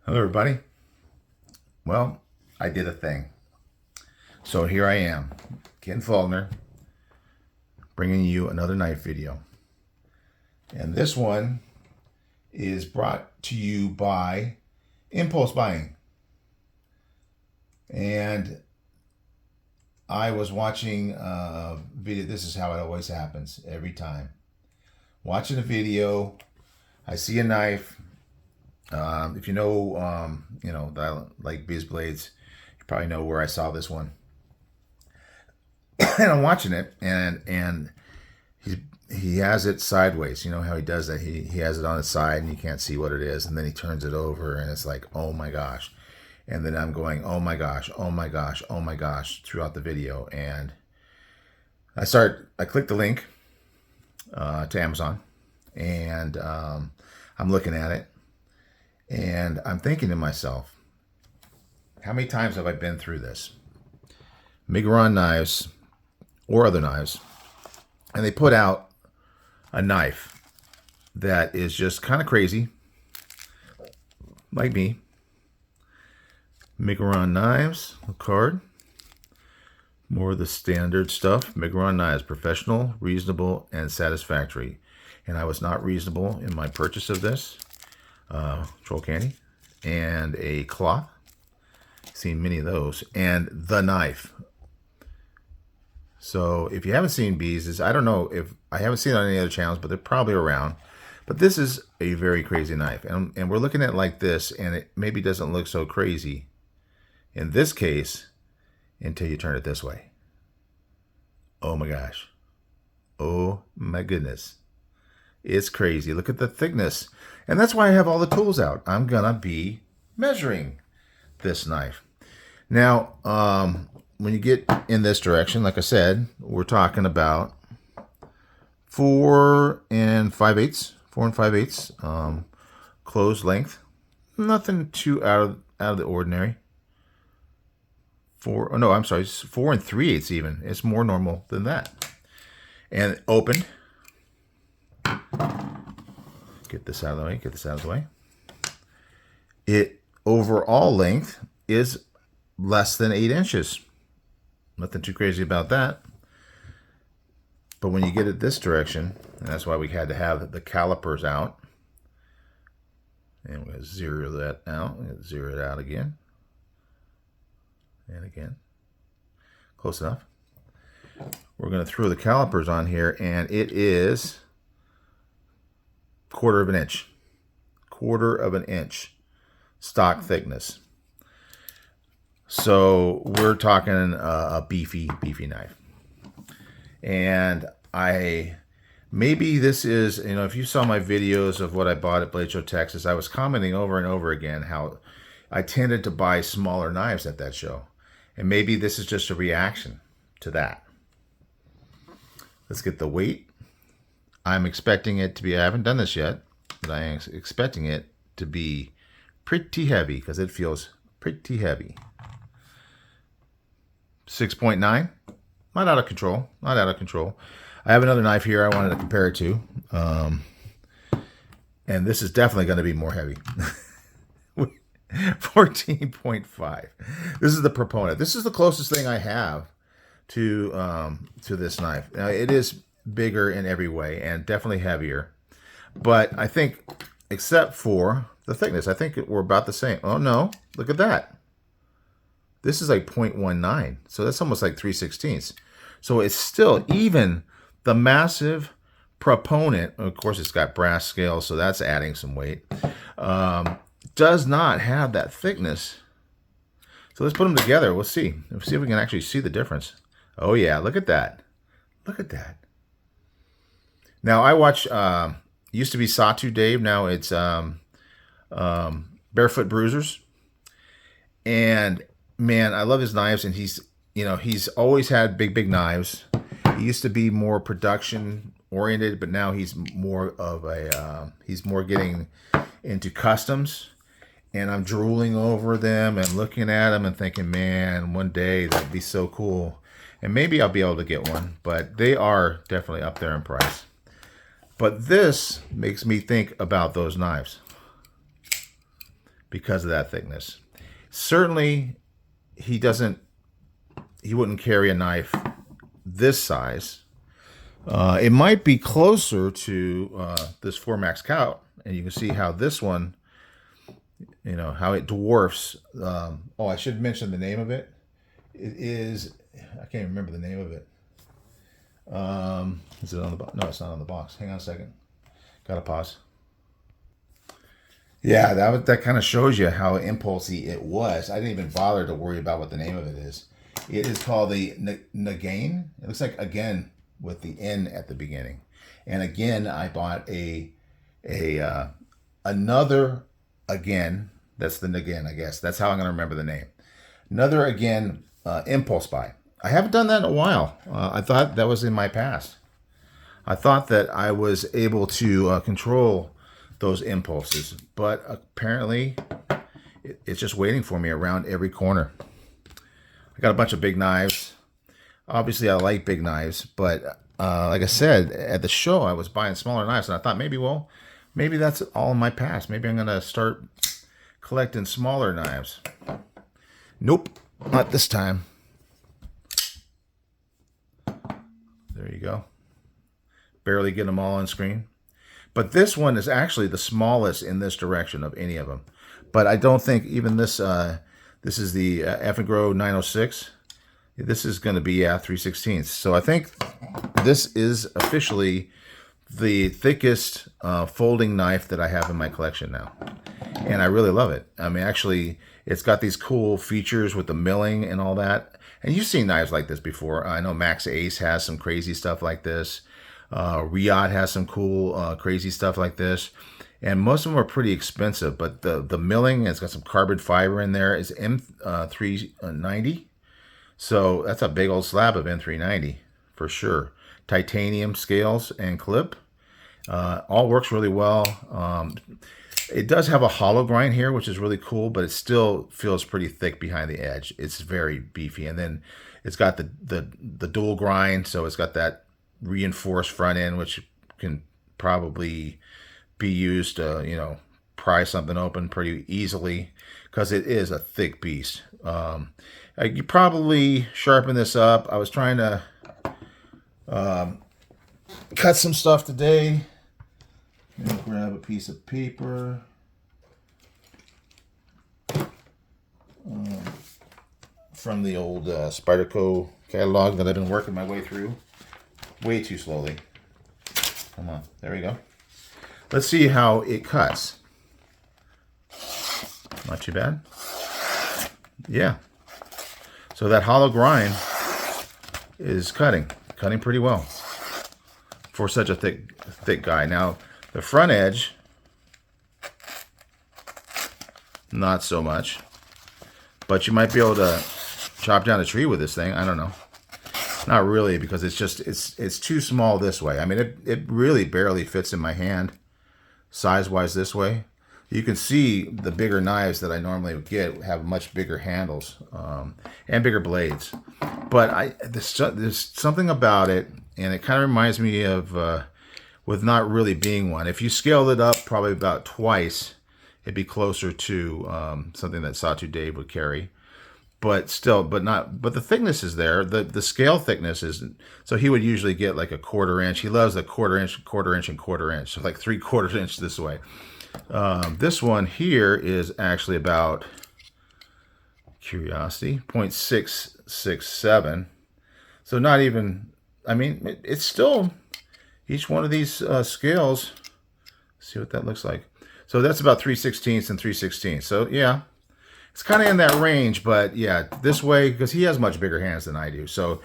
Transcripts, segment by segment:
Hello, everybody. Well, I did a thing. So here I am, Ken Faulkner, bringing you another knife video. And this one is brought to you by Impulse Buying. And I was watching a video. This is how it always happens every time. Watching a video, I see a knife. If you know, that I like Biz Blades, you probably know where I saw this one. And I'm watching it, and he has it sideways. You know how he does that? He has it on his side, and you can't see what it is, and then he turns it over, and it's like, oh my gosh. And then I'm going, oh my gosh, oh my gosh, oh my gosh, throughout the video. And I click the link to Amazon, and I'm looking at it. And I'm thinking to myself, how many times have I been through this? Miguron knives or other knives, and they put out a knife that is just kind of crazy, like me. Miguron knives, a card. More of the standard stuff. Miguron knives, professional, reasonable, and satisfactory. And I was not reasonable in my purchase of this. Troll candy and a cloth. Seen many of those, and the knife. So if you haven't seen these, I don't know if I haven't seen it on any other channels, but they're probably around. But this is a very crazy knife, and we're looking at it like this, and it maybe doesn't look so crazy in this case until you turn it this way. Oh my gosh. Oh my goodness. It's crazy. Look at the thickness. And that's why I have all the tools out. I'm going to be measuring this knife. Now, when you get in this direction, like I said, we're talking about 4 5/8 closed length. Nothing too out of the ordinary. 4 3/8 even. It's more normal than that. And open. Get this out of the way. It overall length is less than 8 inches. Nothing too crazy about that. But when you get it this direction, and that's why we had to have the calipers out. And we're going to zero that out. Zero it out again. And again. Close enough. We're going to throw the calipers on here, and it is 1/4 of an inch. 1/4 of an inch stock thickness. So we're talking a beefy knife. And maybe this is, if you saw my videos of what I bought at Blade Show, Texas, I was commenting over and over again how I tended to buy smaller knives at that show. And maybe this is just a reaction to that. Let's get the weight. I'm expecting it to be, I haven't done this yet, but I am expecting it to be pretty heavy because it feels pretty heavy. 6.9, not out of control, I have another knife here I wanted to compare it to. And this is definitely going to be more heavy. 14.5. This is the Proponent. This is the closest thing I have to this knife. Now, it is bigger in every way and definitely heavier, but I think except for the thickness, I think we're about the same. Oh no, look at that. This is like 0.19, so that's almost like 3/16. So it's still, even the massive Proponent, of course it's got brass scales, so that's adding some weight, does not have that thickness. So let's put them together. We'll see if we can actually see the difference. Oh yeah, look at that. Look at that. Now I watch, used to be Sawtooth Dave, now it's Barefoot Bruisers. And man, I love his knives, and he's always had big knives. He used to be more production oriented, but now he's more of he's more getting into customs. And I'm drooling over them and looking at them and thinking, man, one day that'd be so cool. And maybe I'll be able to get one, but they are definitely up there in price. But this makes me think about those knives. because of that thickness. Certainly, he wouldn't carry a knife this size. It might be closer to this 4-Max Scout, and you can see how this one, how it dwarfs. I should mention the name of it. It is, I can't remember the name of it. Is it on the box? No, it's not on the box. Hang on a second. Gotta pause. Yeah, that kind of shows you how impulsy it was. I didn't even bother to worry about what the name of it is. It is called the Nagain. It looks like again with the N at the beginning. And again, I bought another again. That's the Nagain, I guess. That's how I'm going to remember the name. Another again impulse buy. I haven't done that in a while. I thought that was in my past. I thought that I was able to control those impulses, but apparently it's just waiting for me around every corner. I got a bunch of big knives. Obviously, I like big knives, but like I said, at the show, I was buying smaller knives, and I thought maybe that's all in my past. Maybe I'm going to start collecting smaller knives. Nope, not this time. There you go. Barely get them all on screen. But this one is actually the smallest in this direction of any of them. But I don't think even this, this is the F&Gro 906. This is going to be 3/16. So I think this is officially the thickest folding knife that I have in my collection now. And I really love it. I mean, actually, it's got these cool features with the milling and all that. And you've seen knives like this before. I know Max Ace has some crazy stuff like this. Riyadh has some cool, crazy stuff like this. And most of them are pretty expensive. But the milling, it's got some carbon fiber in there, is M390. So that's a big old slab of M390 for sure. Titanium scales and clip. All works really well. It does have a hollow grind here, which is really cool, but it still feels pretty thick behind the edge. It's very beefy. And then it's got the dual grind, so it's got that reinforced front end, which can probably be used to, pry something open pretty easily because it is a thick beast. You probably sharpen this up. I was trying to cut some stuff today. Grab a piece of paper. From the old Spyderco catalog that I've been working my way through. Way too slowly. Come on. There we go. Let's see how it cuts. Not too bad. Yeah. So that hollow grind is cutting pretty well for such a thick guy. Now, the front edge, not so much, but you might be able to chop down a tree with this thing. I don't know. Not really, because it's too small this way. I mean, it really barely fits in my hand size-wise this way. You can see the bigger knives that I normally would get have much bigger handles and bigger blades. But there's something about it, and it kind of reminds me of, with not really being one. If you scaled it up probably about twice, it'd be closer to something that Sawtooth Dave would carry. But still, but the thickness is there. The scale thickness is, so he would usually get like a 1/4 inch. He loves a 1/4 inch, 1/4 inch, and 1/4 inch. So like 3/4 inch this way. This one here is actually about, curiosity, 0.667. So not even, I mean, it's still, each one of these scales, see what that looks like. So that's about 3/16 and 3/16. So yeah, it's kind of in that range, but yeah, this way, because he has much bigger hands than I do. So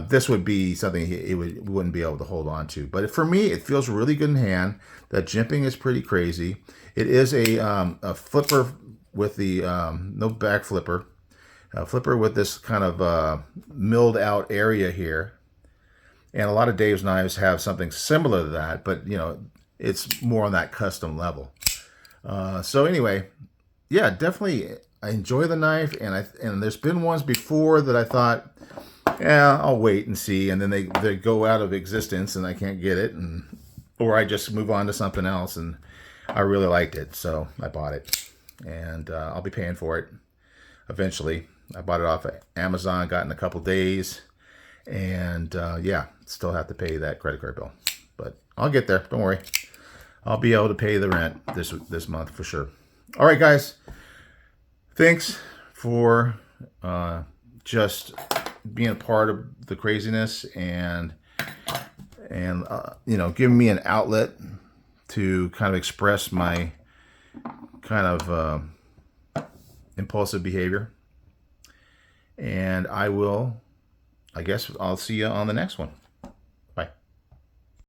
this would be something he wouldn't be able to hold on to. But for me, it feels really good in hand. That jimping is pretty crazy. It is a flipper with the, no back flipper. A flipper with this kind of milled out area here. And a lot of Dave's knives have something similar to that, but it's more on that custom level. So anyway, yeah, definitely I enjoy the knife, and there's been ones before that I thought, yeah, I'll wait and see, and then they go out of existence and I can't get it, or I just move on to something else, and I really liked it, so I bought it. and I'll be paying for it eventually. I bought it off of Amazon, got it in a couple days, and yeah, still have to pay that credit card bill. But I'll get there. Don't worry. I'll be able to pay the rent this month for sure. All right, guys. Thanks for just being a part of the craziness and you know, giving me an outlet to kind of express my kind of impulsive behavior. And I guess I'll see you on the next one.